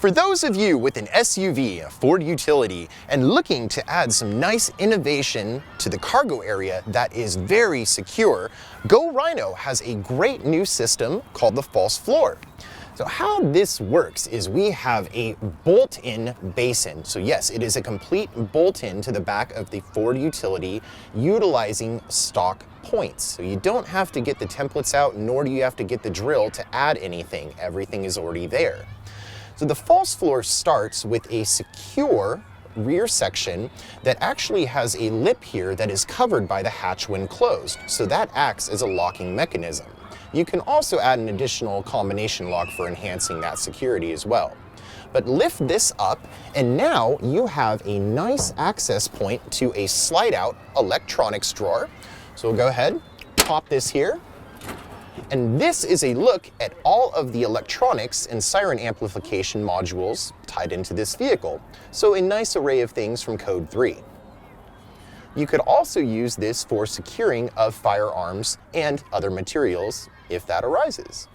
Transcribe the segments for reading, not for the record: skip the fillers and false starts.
For those of you with an SUV, a Ford utility, and looking to add some nice innovation to the cargo area that is very secure, Go Rhino has a great new system called the false floor. So how this works is we have a bolt-in basin. So yes, it is a complete bolt-in to the back of the Ford utility utilizing stock points. So you don't have to get the templates out, nor do you have to get the drill to add anything. Everything is already there. So the false floor starts with a secure rear section that actually has a lip here that is covered by the hatch when closed. So that acts as a locking mechanism. You can also add an additional combination lock for enhancing that security as well. But lift this up, and now you have a nice access point to a slide out electronics drawer. So we'll go ahead, pop this here. And this is a look at all of the electronics and siren amplification modules tied into this vehicle. So a nice array of things from Code 3. You could also use this for securing of firearms and other materials if that arises.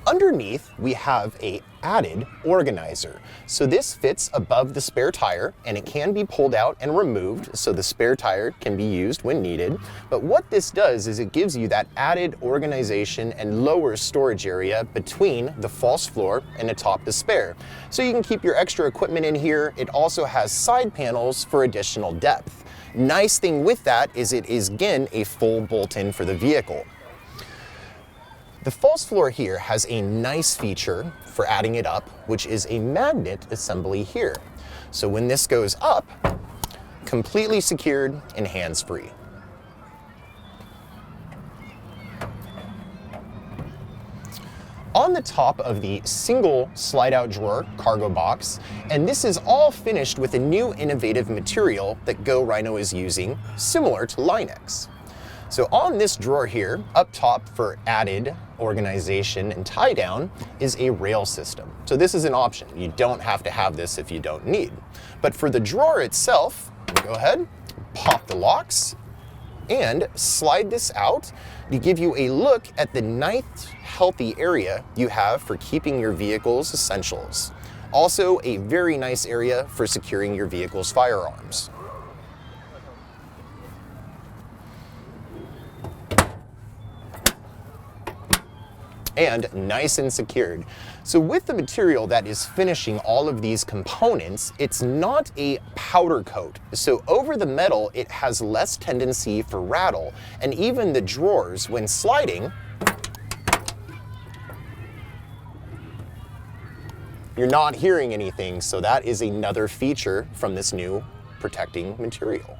Underneath, we have a added organizer. So this fits above the spare tire, and it can be pulled out and removed so the spare tire can be used when needed. But what this does is it gives you that added organization and lower storage area between the false floor and atop the spare. So you can keep your extra equipment in here. It also has side panels for additional depth. Nice thing with that is it is again a full bolt-in for the vehicle. The false floor here has a nice feature for adding it up, which is a magnet assembly here. So when this goes up, completely secured and hands-free. On the top of the single slide-out drawer cargo box, and this is all finished with a new innovative material that Go Rhino is using, similar to Line-X. So on this drawer here, up top for added organization and tie down is a rail system. So this is an option. You don't have to have this if you don't need. But for the drawer itself, go ahead, pop the locks, and slide this out to give you a look at the nice, healthy area you have for keeping your vehicle's essentials. Also, a very nice area for securing your vehicle's firearms. And nice and secured. So with the material that is finishing all of these components, it's not a powder coat. So over the metal, it has less tendency for rattle, and even the drawers, when sliding, you're not hearing anything. So that is another feature from this new protecting material.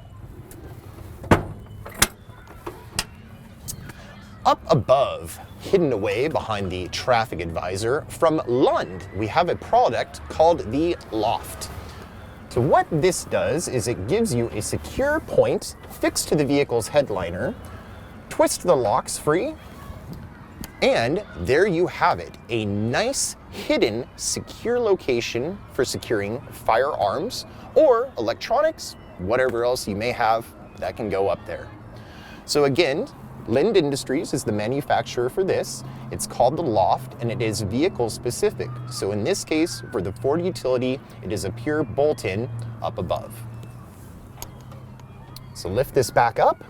Up above, hidden away behind the traffic advisor, from Lund, we have a product called the Loft. So what this does is it gives you a secure point fixed to the vehicle's headliner, twist the locks free, and there you have it, a nice hidden secure location for securing firearms or electronics, whatever else you may have that can go up there. So again, Lund Industries is the manufacturer for this. It's called the Loft, and it is vehicle specific. So in this case, for the Ford utility, it is a pure bolt-in up above. So lift this back up,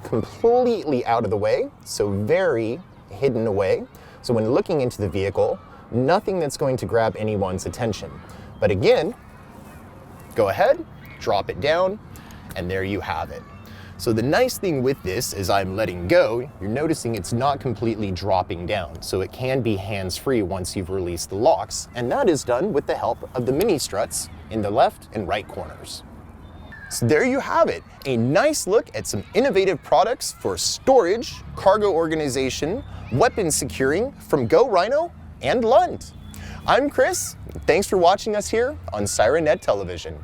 completely out of the way, so very hidden away. So when looking into the vehicle, nothing that's going to grab anyone's attention. But again, go ahead, drop it down, and there you have it. So the nice thing with this, as I'm letting go, you're noticing it's not completely dropping down. So it can be hands-free once you've released the locks. And that is done with the help of the mini struts in the left and right corners. So there you have it, a nice look at some innovative products for storage, cargo organization, weapon securing from Go Rhino and Lund. I'm Chris. Thanks for watching us here on SIRENNET Television.